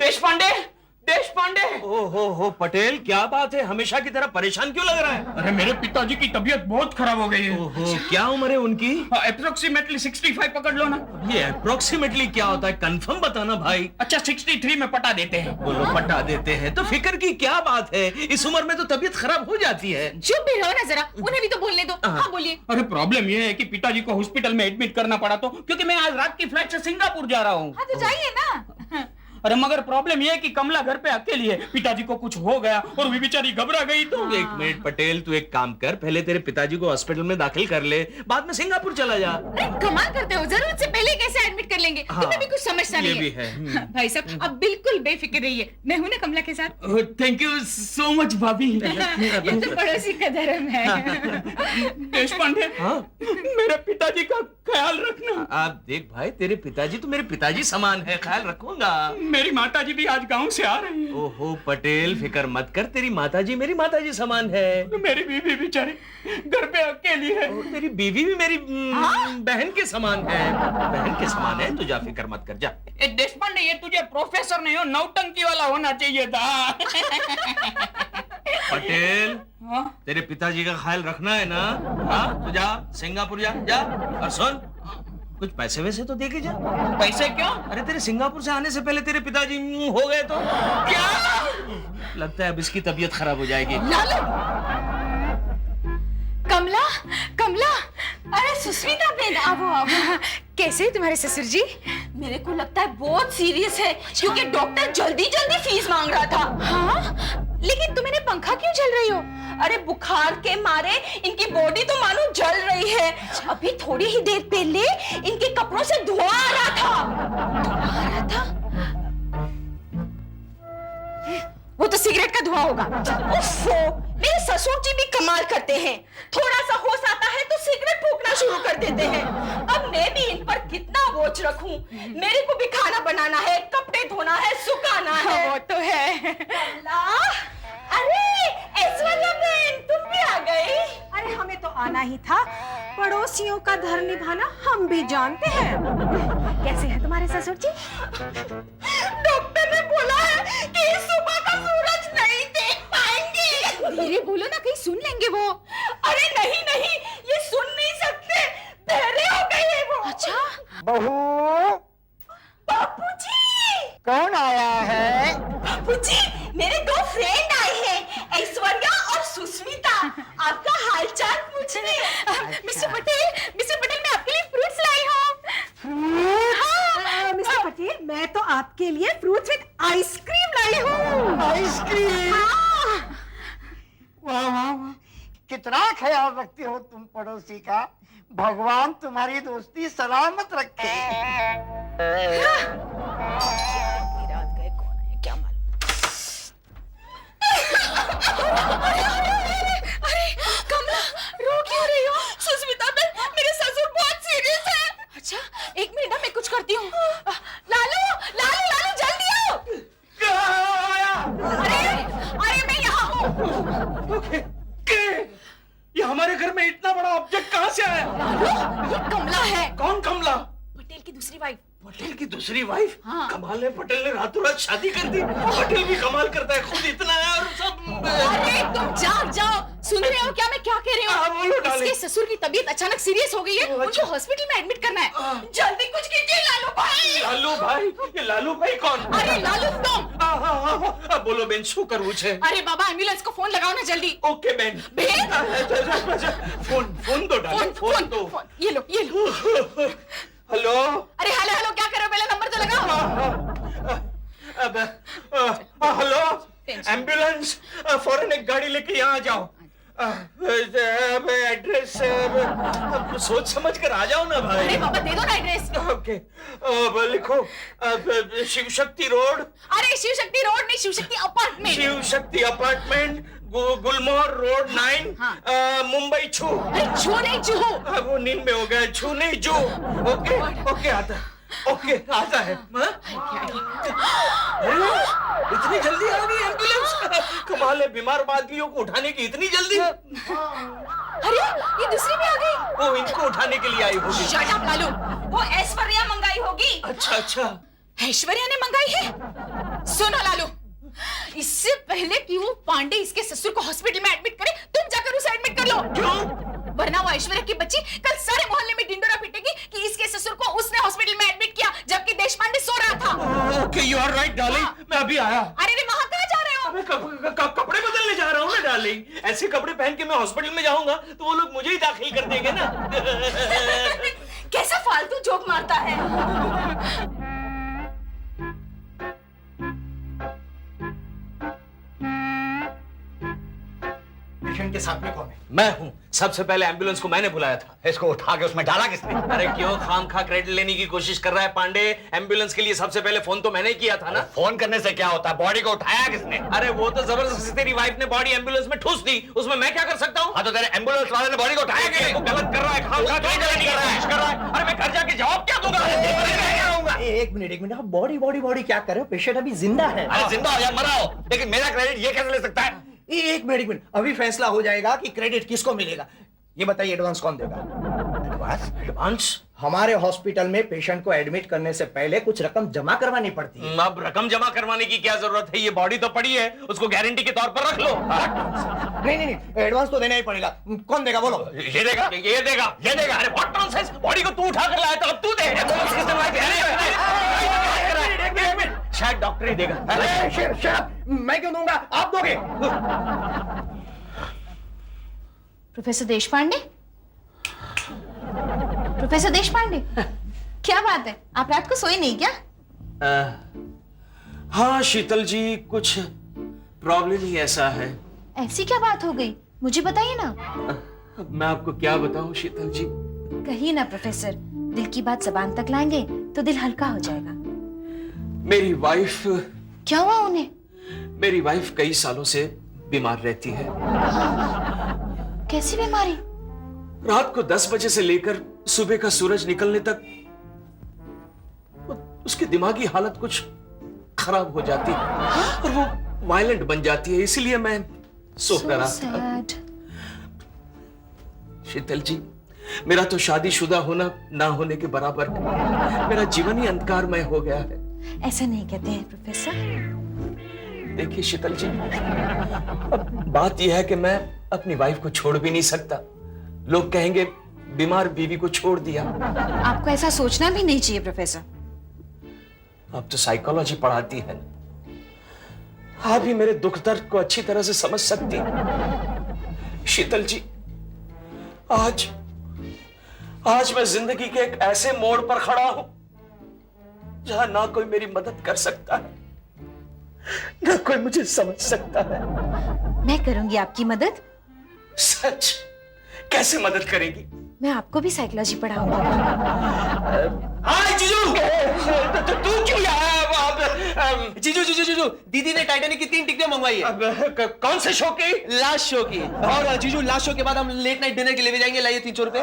देश पांडे, देश पांडे। हो पटेल, क्या बात है? हमेशा की तरह परेशान क्यों लग रहा है? अरे मेरे पिताजी की तबीयत बहुत खराब हो गई है। ओहो, क्या उम्र है उनकी? अप्रोक्सीमेटली 65 पकड़ लो ना। ये अप्रोक्सीमेटली क्या होता है? कंफर्म बताना भाई। अच्छा 63 में पटा देते हैं। बोलो पटा देते हैं तो फिक्र की क्या बात है? इस उम्र में तो तबीयत खराब हो जाती है। चुप भी रहो ना जरा, उन्हें भी तो बोलने दो। हाँ बोलिए। अरे प्रॉब्लम ये है कि पिताजी को हॉस्पिटल में एडमिट करना पड़ा तो, क्योंकि मैं आज रात की फ्लाइट से सिंगापुर जा रहा हूँ। हाँ तो जाइए ना। अरे मगर प्रॉब्लम ये है कि कमला घर पे अकेली है, पिताजी को कुछ हो गया और वो बेचारी घबरा गई तो। एक मिनट पटेल, तू एक काम कर, पहले तेरे पिताजी को हॉस्पिटल में दाखिल कर ले, बाद में सिंगापुर चला जा। अरे कमाल करते हो, जरूरत से पहले कैसे एडमिट कर लेंगे? हाँ, तुम्हें भी कुछ समझना नहीं ये भी है। भाई साहब अब बिल्कुल बेफिक्र रहिए, मैं हूं ना कमला के साथ। थैंक यू सो मच भाभी। ये तो पड़ोसी का धर्म है। देश पांडे, हाँ? मेरे पिताजी का ख्याल रखना। आप देख भाई, तेरे पिताजी तो मेरे पिताजी समान है, ख्याल रखूंगा। मेरी माताजी भी आज गांव से आ रही है। ओहो पटेल, फिक्र मत कर, तेरी माताजी मेरी माताजी समान है। मेरी बीवी बेचारी घर पे अकेली है। और तेरी बीवी भी मेरी बहन के समान है। बहन के समान है, तू जा, फिक्र मत कर, जा। देश पांडे, ये तुझे प्रोफेसर नहीं हो, नौटंकी वाला होना चाहिए था। पटेल, तेरे पिताजी का ख्याल रखना है ना? हाँ तो जा, सिंगापुर जा, जा। और सुन, कुछ पैसे वैसे तो दे के जा। पैसे क्यों? अरे तेरे सिंगापुर से आने से पहले तेरे पिताजी हो गए तो क्या? लगता है अब इसकी तबीयत खराब हो जाएगी। लालू, कमला, कमला, अरे सुस्मिता बेन, आओ। कैसे तुम्हारे ससुर जी? मेरे को लगता है बहुत सीरियस है, क्योंकि डॉक्टर जल्दी जल्दी फीस मांग रहा था। हाँ? लेकिन तुम इन्हें पंखा क्यों झल रही हो? अरे बुखार के मारे इनकी बॉडी तो मानो जल रही है। अभी थोड़ी ही देर पहले इनके कपड़ों से धुआं आ रहा था। वो तो सिगरेट का धुआं होगा। उफ़्फ़ो, मेरे ससुर जी भी कमाल करते हैं, थोड़ा सा होश आता है तो सिगरेट फूंकना शुरू कर देते हैं। अब मैं भी इन पर कितना बोझ रखूं? मेरे को भी खाना बनाना है, कपड़े धोना है, सुखाना है। वो तो है। अल्लाह, अरे ऐश्वर्या बहन, तुम भी आ गई। अरे हमें तो आना ही था, पड़ोसियों का धर्म निभाना हम भी जानते हैं। कैसे हैं तुम्हारे ससुर जी? डॉक्टर ने बोला है कि इस सुबह का सूरज नहीं देख पाएंगे। धीरे बोलो ना, कहीं सुन लेंगे वो। अरे नहीं नहीं, ये सुन नहीं सकते, बहरे हो गए हैं वो। अच्छा? बहू, बापूजी। कौन आया है? बापूजी, मेरे दो फ्रेंड आए हैं, ऐश्वर्या और सुस्मिता, आपका हालचाल पूछने। मिस्टर पटेल, मैं आपके लिए फ्रूट्स लाई हूँ। मिस्टर पटेल, मैं तो आपके लिए फ्रूट्स विद आइसक्रीम लाई हूँ। आइसक्रीम? वाह वाह वाह, कितना ख्याल रखते हो तुम पड़ोसी का। भगवान तुम्हारी दोस्ती सलामत रखे। रात गए कौन है क्या मालूम। अरे कमला, रो क्यों रही हो? सुस्मिता बहन, मेरे ससुर बहुत सीरियस है। अच्छा एक मिनट ना, मैं कुछ करती हूँ। लालू, लालू, लालू जल्दी आओ। अरे मैं यहाँ हूँ। ये हमारे घर में इतना बड़ा ऑब्जेक्ट कहाँ से आया? लालू, ये कमला है, कौन कमला? पटेल की दूसरी वाइफ। पटेल की दूसरी वाइफ? हाँ। कमाल है, पटेल ने रातों रात शादी कर दी। पटेल भी कमाल करता है, खुद इतना है और सब। अरे तुम जाओ, सुन रहे हो क्या मैं क्या कह रही हाँ, बोलो हूँ? डार्लिंग। इसके ससुर की तबीयत अचानक सीरियस हो गई है, अच्छा। उनको हॉस्पिटल में एडमिट करना है। जल्दी कुछ कीजिए लालू भाई। लालू भाई? ये लालू भाई कौन? अरे लालू तुम। हाँ, बोलो बेन, शू करूँ छे? अरे बाबा, एम्बुलेंस को फोन लगाओ ना जल्दी। Okay Ben. बेन? फोन दो डार्लिंग, फोन दो। ये लो। हेलो। अरे हेलो क्या कर रहे हो, पहले नंबर तो लगाओ। हेलो, एम्बुलेंस, फौरन एक गाड़ी लेके यहाँ जाओ। एड्रेस सोच समझ कर आ जाओ ना भाई। अरे बाबा दे दो ना एड्रेस। ओके, लिखो, शिव शक्ति रोड। अरे शिव शक्ति रोड नहीं, शिव शक्ति अपार्टमेंट। शिव शक्ति अपार्टमेंट, गुलमोहर रोड 9, मुंबई छू। अरे छू नहीं जूहू। वो नींद में हो गया, छू नहीं जू। ओके आता है। इतनी जल्दी आ गई एम्बुलेंस? कमाल है, बीमार आदमियों को उठाने की इतनी जल्दी। अरे ये दूसरी भी आ गई। वो इनको उठाने के लिए आई होगी। Shut up Lalu. वो ऐश्वर्या मंगाई होगी। अच्छा, ऐश्वर्या ने मंगाई है? सुनो लालू, इससे पहले कि वो पांडे इसके ससुर को हॉस्पिटल में एडमिट करे, तुम जाकर उसे एडमिट कर लो। क्यों? वरना वो ऐश्वर्या की बच्ची कल सारे मोहल्ले में ढिंडोरा पीटेगी कि इसके ससुर को उसने हॉस्पिटल में एडमिट किया जबकि देशपांडे सो रहा था। Okay, you are right darling, मैं अभी आया। अरे रे, वहां कहाँ जा रहे हो? मैं कपड़े बदलने जा रहा हूँ ना डार्लिंग। ऐसे कपड़े पहन के मैं हॉस्पिटल में जाऊंगा तो वो लोग मुझे ही दाखिल कर देंगे ना। कैसा फालतू जोक मारता है। पेशेंट के साथ में कौन है? मैं हूँ। सबसे पहले एम्बुलेंस को मैंने बुलाया था। इसको उठा के उसमें डाला किसने? अरे क्यों खामखा क्रेडिट लेने की कोशिश कर रहा है पांडे? एम्बुलेंस के लिए सबसे पहले फोन तो मैंने ही किया था ना। फोन करने से क्या होता है? बॉडी को उठाया किसने? अरे वो तो जबरदस्ती तेरी वाइफ ने बॉडी एम्बुलेंस में ठूस दी, उसमें मैं क्या कर सकता हूँ? हाँ तो तेरे एम्बुलेंस वाले ने बॉडी को उठाया कि नहीं? वो गलत कर रहा है, खामखा क्रेडिट लेने की कोशिश कर रहा है। अरे मैं घर जाके जवाब क्या दूंगा? एक मिनट आप बॉडी बॉडी बॉडी क्या कर रहे हो? पेशेंट अभी जिंदा है। अरे जिंदा हो या मरा हो, लेकिन मेरा क्रेडिट ये कैसे ले सकता है? एक मिनट अभी फैसला हो जाएगा कि क्रेडिट किसको मिलेगा। ये बताइए एडवांस कौन देगा? एडवांस? हमारे हॉस्पिटल में पेशेंट को एडमिट करने से पहले कुछ रकम जमा करवानी पड़ती है। अब रकम जमा करवाने की क्या जरूरत है? ये बॉडी तो पड़ी है, उसको गारंटी के तौर पर रख लो। नहीं एडवांस तो देना ही पड़ेगा। कौन देगा बोलो? ये देगा? ये देगा, ये देगा। अरे व्हाट नॉनसेंस, बॉडी को तू उठा कर लाया था, अब तू दे। शायद डॉक्टर ही देगा। मैं क्यों दूंगा? आप दोगे। प्रोफेसर देशपांडे, प्रोफेसर देशपांडे, क्या बात है, आप रात को सोए नहीं क्या? हाँ शीतल जी, कुछ प्रॉब्लम ही ऐसा है। ऐसी क्या बात हो गई, मुझे बताइए ना। अब मैं आपको क्या बताऊं शीतल जी? कहिए ना प्रोफेसर, दिल की बात जबान तक लाएंगे तो दिल हल्का हो जाएगा। मेरी वाइफ, क्या हुआ उन्हें? मेरी वाइफ कई सालों से बीमार रहती है। कैसी बीमारी? रात को 10 बजे से लेकर सुबह का सूरज निकलने तक उसकी दिमागी हालत कुछ खराब हो जाती है और वो वायलेंट बन जाती है, इसलिए मैं सो कर रहा था। शीतल जी, मेरा तो शादीशुदा होना ना होने के बराबर है। मेरा जीवन ही अंधकारमय हो गया है। ऐसा नहीं कहते हैं प्रोफेसर। देखिए शीतल जी, अब बात यह है कि मैं अपनी वाइफ को छोड़ भी नहीं सकता। लोग कहेंगे बीमार बीवी को छोड़ दिया। आपको ऐसा सोचना भी नहीं चाहिए प्रोफेसर। आप तो साइकोलॉजी पढ़ाती है, आप ही मेरे दुख दर्द को अच्छी तरह से समझ सकती हैं। शीतल जी, आज मैं जिंदगी के एक ऐसे मोड़ पर खड़ा हूं जहां ना कोई मेरी मदद कर सकता है, ना कोई मुझे समझ सकता है। मैं करूंगी आपकी मदद। सच? कैसे मदद करेगी? मैं आपको भी साइकोलॉजी पढ़ाऊंगी। हाय जीजू, तू क्यों आया? जीजू दीदी ने टाइटैनिक की 3 टिकटें मंगवाई है। कौन से शो की? लास्ट शो की। और जीजू लास्ट शो के बाद हम लेट नाइट डिनर के लिए भी जाएंगे। लाइए 300 रुपए।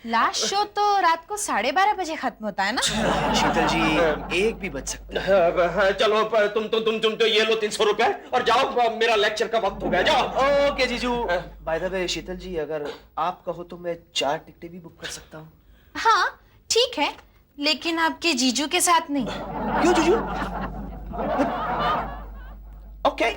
लास्ट शो तो रात को 12:30 बजे खत्म होता है ना? शीतल जी, एक भी बच सकता है। चलो तुम तो ये लो 300 रुपए और जाओ, मेरा लेक्चर का वक्त हो गया, जाओ। ओके जीजू। बाय द वे शीतल जी, अगर आप कहो तो मैं 4 टिकटें भी बुक कर सकता हूँ। हाँ ठीक है, लेकिन आपके जीजू के साथ नहीं। क्यों जीजू? ओके।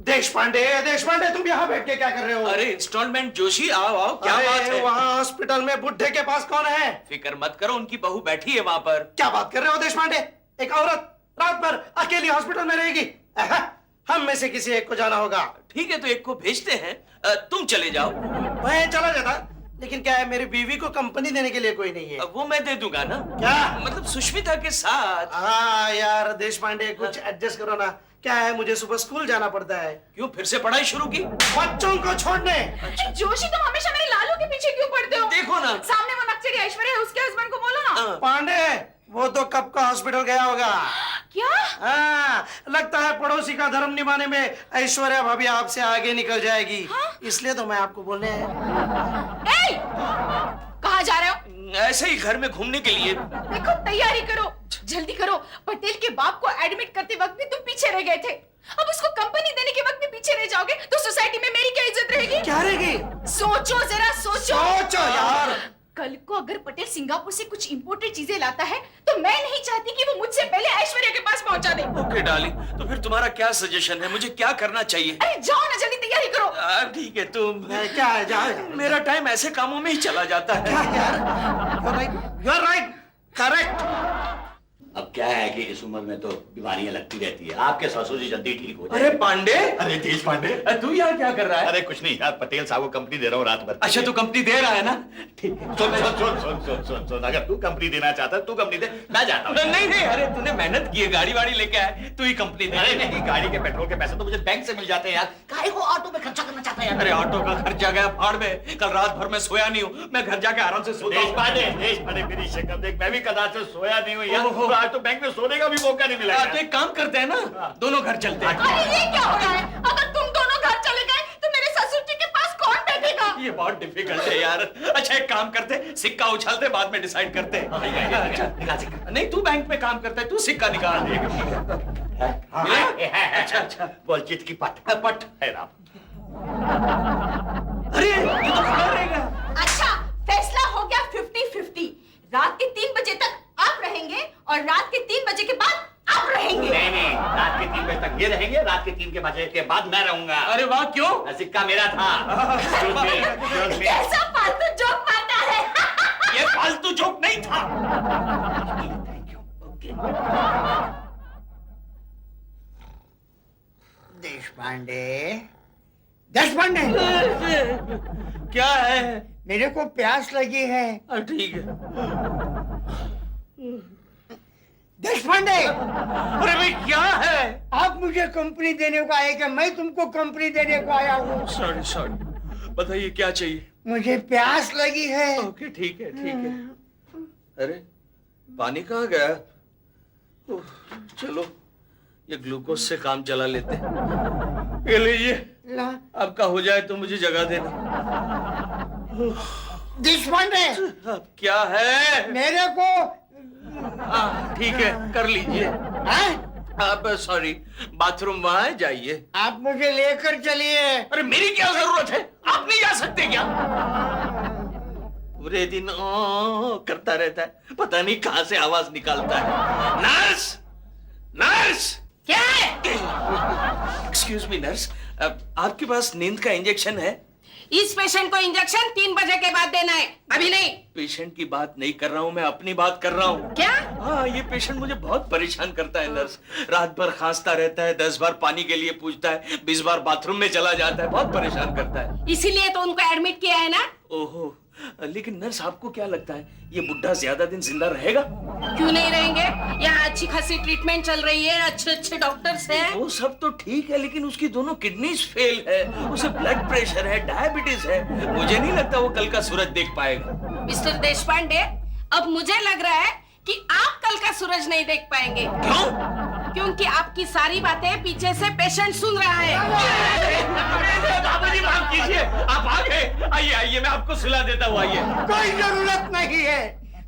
देशपांडे तुम यहाँ बैठ के क्या कर रहे हो? अरे इंस्टॉलमेंट जोशी, आओ, क्या बात है? वहाँ हॉस्पिटल में बुढ़े के पास कौन है? फिक्र मत करो, उनकी बहू बैठी है वहां पर। क्या बात कर रहे हो देशपांडे? एक औरत रात भर अकेली हॉस्पिटल में रहेगी? हम में से किसी एक को जाना होगा। ठीक है, तो एक को भेजते हैं, तुम चले जाओ। मैं चला जाता, लेकिन क्या है, मेरी बीवी को कंपनी देने के लिए कोई नहीं है। वो मैं दे दूंगा ना। क्या मतलब सुष्मिता के साथ? हाँ यार देशपांडे, कुछ एडजस्ट करो ना। क्या है, मुझे सुबह स्कूल जाना पड़ता है। क्यों, फिर से पढ़ाई शुरू की? बच्चों को छोड़ने। जोशी, तुम हमेशा मेरे लालू के पीछे क्यों पड़ते हो? देखो ना, सामने वो नक्सली ऐश्वर्या है, उसके हस्बैंड को बोलो ना। पांडे, वो तो कब का हॉस्पिटल गया होगा। क्या? हाँ, लगता है पड़ोसी का धर्म निभाने में ऐश्वर्या भाभी आपसे आगे निकल जाएगी। इसलिए तो मैं आपको बोलने कहाँ जा रहे हो? ऐसे ही घर में घूमने के लिए। देखो, तैयारी करो, जल्दी करो। पटेल के बाप को एडमिट करते वक्त भी तुम पीछे रह गए थे, अब उसको कंपनी देने के वक्त भी पीछे रह जाओगे तो सोसाइटी में मेरी क्या इज्जत रहेगी? क्या रहेगी? सोचो जरा, सोचो। सोचो यार, कल को अगर पटेल सिंगापुर से कुछ इंपोर्टेड चीजें लाता है तो मैं नहीं चाहती कि वो मुझसे पहले ऐश्वर्या के पास पहुंचा दे। ओके डार्लिंग, तो फिर तुम्हारा क्या सजेशन है? मुझे क्या करना चाहिए? अरे जाओ ना, जल्दी तैयारी करो। ठीक है, तुम क्या है, जाओ। मेरा टाइम ऐसे कामों में ही चला जाता है। You are right, correct. अब क्या है कि इस उम्र में तो बीमारियां लगती रहती है। आपके ससुर जी जल्दी ठीक हो जाए। अरे पांडे, अरे देश पांडे, तू यहाँ क्या कर रहा है? अरे कुछ नहीं यार, पटेल साहब को कंपनी दे रहा हूँ रात भर। अच्छा, तू कंपनी दे रहा है ना? ठीक है। सुन, अगर तू कंपनी देना चाहता है तू कंपनी दे, मैं जाता हूँ। नहीं नहीं, अरे तूने मेहनत की है, गाड़ी वाड़ी लेके आए, तू ही कंपनी दे। अरे नहीं, गाड़ी के पेट्रोल के पैसे तो मुझे बैंक से मिल जाते हैं यार। काहे को ऑटो में खर्चा करना चाहता है यार? अरे ऑटो का खर्चा गया फाड़ में, कल रात भर में सोया नहीं हूँ, मैं घर जाके आराम से सोता देश हूँ। पांडे मेरी शक्ल देख, मैं भी कल रात से सोया नहीं हूँ यार। ओहो। आज तो बैंक में सोने का भी मौका नहीं मिला। तो एक काम करते हैं ना, दोनों घर चलते हैं। अरे ये क्या हो रहा है? अगर तुम दोनों घर चले गए तो मेरे ससुर जी के पास कौन बैठेगा? ये बहुत डिफिकल्ट है यार। अच्छा एक काम करते, सिक्का उछालते, बाद में डिसाइड करते हैं। अच्छा, नहीं तू बैंक में काम करता है, तू सिक्का निकाल दे। अच्छा अच्छा, बोल चित की पट है राम। अरे ये तो खड़ा रहेगा। अच्छा, फैसला हो गया 50-50। रात के 3 बजे तक आप रहेंगे और रात के 3 बजे के बाद आप रहेंगे। नहीं, रात के 3 बजे तक ये रहेंगे, रात के 3 बजे के बाद मैं रहूंगा। अरे वाह, क्यों? सिक्का मेरा था। कैसा फालतू जोक मारता है? ये फालतू जोक नहीं था। Thank you. ओके। देश पांडे, क्या है? मेरे को प्यास लगी है। ठीक है। देश पांडे, अरे भाई क्या है? आप मुझे कंपनी देने को आए क्या? मैं तुमको कंपनी देने को आया हूँ। सॉरी, बताइए क्या चाहिए? मुझे प्यास लगी है। ओके ठीक है। अरे पानी कहाँ गया? उफ, चलो ये ग्लूकोज से काम चला लेते हैं। ये लीजिए, ला। आपका हो जाए तो मुझे जगह देना। देश पांडे, अब क्या है? मेरे को ठीक है, कर लीजिए। आप सॉरी, बाथरूम वहां है, जाइए। आप मुझे लेकर चलिए। अरे मेरी क्या जरूरत है? आप नहीं जा सकते क्या? पूरे दिन करता रहता है, पता नहीं कहां से आवाज निकालता है। नर्स, क्या है? एक्सक्यूज मी नर्स, आपके पास नींद का इंजेक्शन है? इस पेशेंट को इंजेक्शन 3 बजे के बाद देना है, अभी नहीं। पेशेंट की बात नहीं कर रहा हूँ, मैं अपनी बात कर रहा हूँ। क्या? हाँ, ये पेशेंट मुझे बहुत परेशान करता है नर्स। रात भर खांसता रहता है, 10 बार पानी के लिए पूछता है, 20 बार बाथरूम में चला जाता है, बहुत परेशान करता है। इसीलिए तो उनको एडमिट किया है ना। ओहो, लेकिन नर्स आपको क्या लगता है ये बुढ़ा ज्यादा दिन जिंदा रहेगा? क्यों नहीं रहेंगे? यहाँ अच्छी खासी ट्रीटमेंट चल रही है, अच्छे डॉक्टर्स हैं। वो सब तो ठीक है, लेकिन उसकी दोनों किडनीज फेल है, उसे ब्लड प्रेशर है, डायबिटीज है। मुझे नहीं लगता वो कल का सूरज देख पाएगा। मिस्टर देशपांडे, अब मुझे लग रहा है कि आप कल का सूरज नहीं देख पाएंगे। क्यों? क्योंकि आपकी सारी बातें पीछे से पेशेंट सुन रहा है। बाबूजी माफ कीजिए, आप आ गए। आइए, मैं आपको सुला देता हूँ, आइए। कोई जरूरत नहीं है,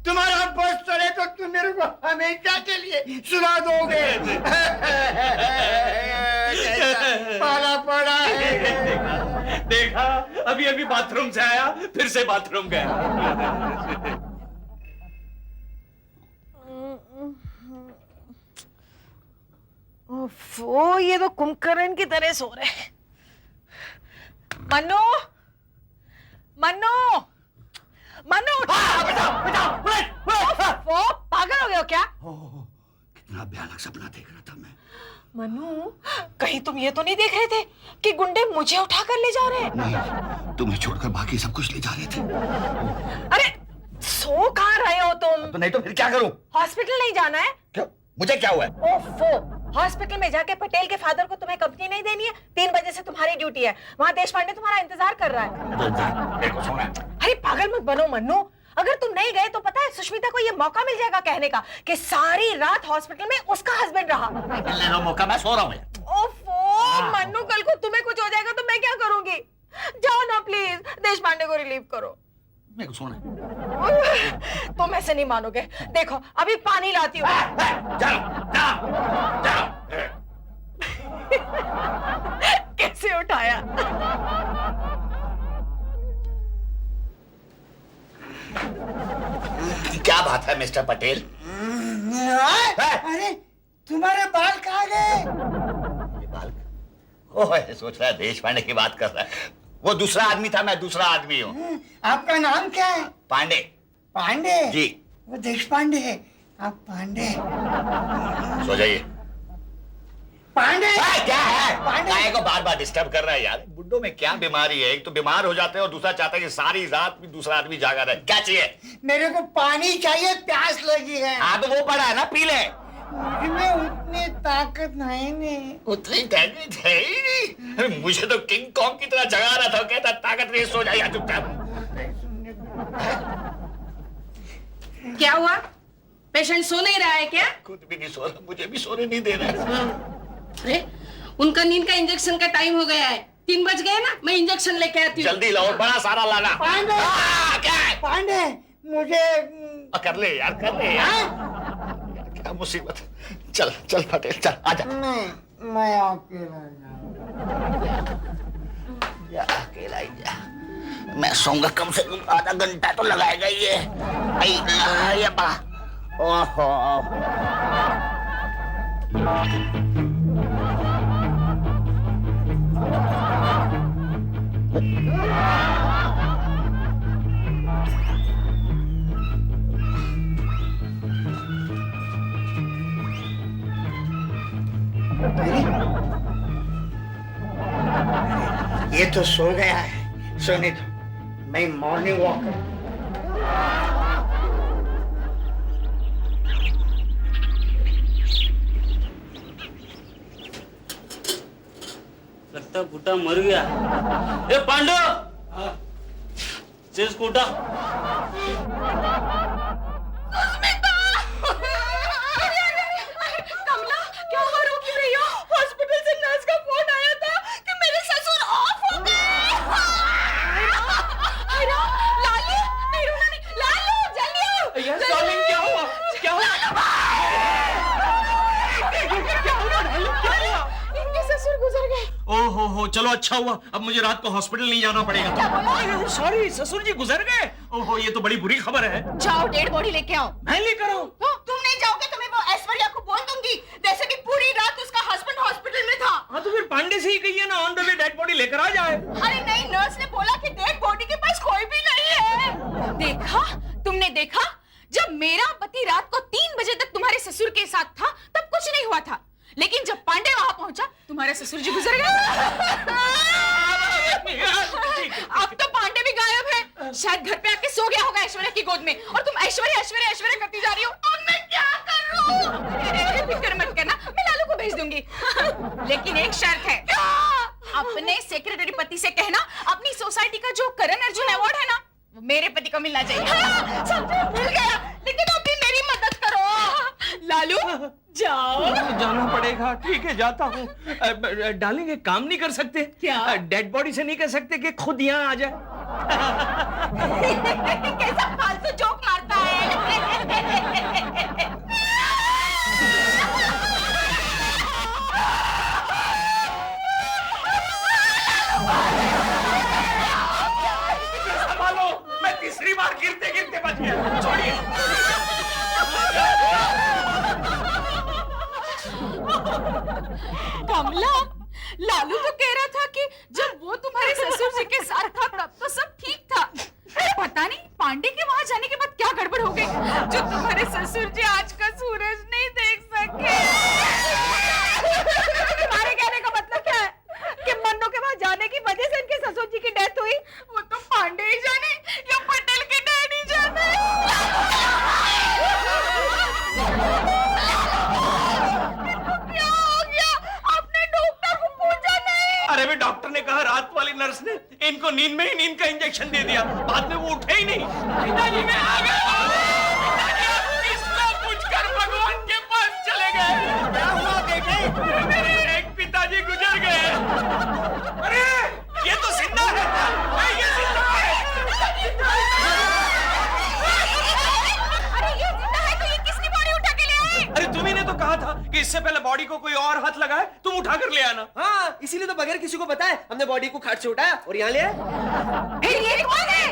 तुम्हारा बस चले तो तुम मेरे को हमेशा के लिए सुना दोगे। पाला पड़ा है। देखा, अभी बाथरूम से आया, फिर से बाथरूम गया। ओफो, ये तो कुंभकर्ण की तरह सो रहे हैं। मन्नू, वो पागल हो गए हो क्या? कितना भयानक सपना देख रहा था मैं। मन्नू, कहीं तुम ये तो नहीं देख रहे थे कि गुंडे मुझे उठाकर ले जा रहे हैं? नहीं, तुम्हें छोड़कर बाकी सब कुछ ले जा रहे थे। अरे सो कहाँ रहे हो तुम? तो नहीं तो फिर क्या करूं? हॉस्पिटल नहीं जाना है? क्यों? मुझे क्या हुआ है? ओफो, हॉस्पिटल में जाके पटेल के फादर को तुम्हें कंपनी नहीं देनी है? 3 बजे से तुम्हारी ड्यूटी है, वहाँ देशपांडे तुम्हारा इंतजार कर रहा है। मेरे को सोना है। अरे पागल मत बनो मन्नू, अगर तुम नहीं गए तो पता है सुष्मिता को ये मौका मिल जाएगा कहने का कि सारी रात हॉस्पिटल में उसका हस्बैंड रहा। मिलने दो मौका, मैं सो रहा हूँ। ओफो मन्नू, कल को तुम्हें कुछ हो जाएगा तो मैं क्या करूंगी? जाओ ना प्लीज, देशपांडे को रिलीव करो। मेरे को सोना है। तुम ऐसे नहीं मानोगे, देखो अभी पानी लाती हूँ। जाओ। कैसे उठाया? बात है मिस्टर पटेल? अरे तुम्हारे बाल कहाँ गए? बाल? ओह, सोच रहा है देश पांडे की बात कर रहा है। वो दूसरा आदमी था, मैं दूसरा आदमी हूँ। आपका नाम क्या है? पांडे। पांडे? जी। वो देश पांडे है, आप पांडे। सो जाइए। पांडे क्या है? पांडे। काय को बार बार डिस्टर्ब कर रहा है यार? बुड्ढों में क्या बीमारी है? एक तो बीमार हो जाते हैं और दूसरा चाहता है कि सारी रात भी दूसरा आदमी जागा रहे। क्या चाहिए? मेरे को पानी चाहिए, प्यास लगी है। हाँ तो वो पड़ा है ना, पी ले। मुझमें उतनी ताकत नहीं। उतनी ताकत है ही नहीं। अरे मुझे तो किंग कॉन्ग की तरह जगा रहा था, कहता ताकत नहीं, सो जाइए चुपचाप। क्या हुआ? पेशेंट सो नहीं रहा है क्या? खुद भी नहीं सो रहा, मुझे भी सोने नहीं दे रहा है। अरे उनका नींद का इंजेक्शन का टाइम हो गया है। 3 बज गए ना, मैं इंजेक्शन लेके आती हूँ। जल्दी लाओ, बड़ा सारा लाना। पांडे क्या है? पांडे मुझे कर ले यार, कर ले यार। क्या मुसीबत है। चल चल पटेल चल, आजा। नहीं, मैं अकेला जा अकेला ही जा। मैं सोऊंगा कम से कम आधा घंटा तो लगाएगा ये। ये बड़ा ओहो। ये तो सो गया है, सोने दो, मैं मॉर्निंग वॉक करूँ। लगता बूटा मर गया। ए पांडु, चेस कूटा। कमला, क्या हुआ? रो क्यों रही हो? हॉस्पिटल से नर्स का फोन आया था कि मेरे ससुर ऑफ हो गए। लालू, नहीं रोना नहीं। लालू जल्दी आओ। यस डार्लिंग, क्या हुआ? क्या हुआ? क्या हुआ? इनके ससुर गुजर गए। ओहो हो, चलो अच्छा हुआ, अब मुझे रात को हॉस्पिटल नहीं जाना पड़ेगा। सॉरी, ससुर जी गुजर गए। ओहो, ये तो बड़ी बुरी खबर है। जाओ डेड बॉडी लेके आओ। मैं लेकर आऊं? तुम नहीं जाओगे तो मैं वो ऐश्वर्या को बोल दूंगी। वैसे भी पूरी रात उसका हस्बैंड हॉस्पिटल में था। हाँ तो फिर पांडे से ही कहिए ना, on the way dead body लेकर आ जाए। अरे नहीं, नर्स ने बोला कि डेड बॉडी के पास कोई भी नहीं है। देखा, तुमने देखा? जब मेरा पति रात को 3 बजे तक तुम्हारे ससुर के साथ था तब कुछ नहीं हुआ था, लेकिन जब पांडे वहां पहुंचा तुम्हारे ससुर जी गुजर गए। अब तो पांडे भी गायब है, शायद घर पे आके सो गया होगा ऐश्वर्या की गोद में, और तुम ऐश्वर्या ऐश्वर्या ऐश्वर्या करती जा रही हो। अब मैं क्या करूं? फिक्र मत करना, मैं लालू को भेज दूंगी। लेकिन एक शर्त है, अपने सेक्रेटरी पति से कहना अपनी सोसाइटी का जो करण अर्जुन अवार्ड है ना, वो मेरे पति को मिलना चाहिए। मिल गया, लेकिन अभी मेरी मदद करो। लालू जाओ। जाना पड़ेगा, ठीक है जाता हूँ। डार्लिंग एक काम नहीं कर सकते क्या? डेड बॉडी से नहीं कह सकते कि खुद यहाँ आ जाए? कैसा फालतू जोक मारता है। संभालो, मैं तीसरी बार गिरते गिरते बच गया। छोड़िए। कमला, लालू तो कह रहा था कि जब वो तुम्हारे ससुर जी के साथ था तब तो सब ठीक था। पता नहीं पांडे के वहां जाने के बाद क्या गड़बड़ हो गई जो तुम्हारे ससुर जी आज का सूरज नहीं देख सके। तुम्हारे कहने का मतलब क्या है कि मन्नू के वहां जाने की वजह से इनके ससुर जी की डेथ हुई? वो तो पांडे ही जाने या पटेल के डैडी जाने। अरे भी डॉक्टर ने कहा, रात वाली नर्स ने इनको नींद में ही नींद का इंजेक्शन दे दिया, बाद में वो उठे ही नहीं। पिताजी मैं आ गया। पिताजी इसको पूछकर भगवान के पास चले गए। क्या हुआ बेटे? मेरे एक पिताजी गुजर गए। अरे ये तो जिंदा है, ये जिंदा है। अरे ये जिंदा है तो ये किसकी बॉडी उठा के ले आए? अरे तुम्ही ने तो कहा था कि इससे पहले बॉडी को कोई और हाथ लगाए तुम उठा कर ले आना। हाँ, इसीलिए तो बगैर किसी को बताए हमने बॉडी को खाट से उठाया और यहाँ ले आए। ये कौन है?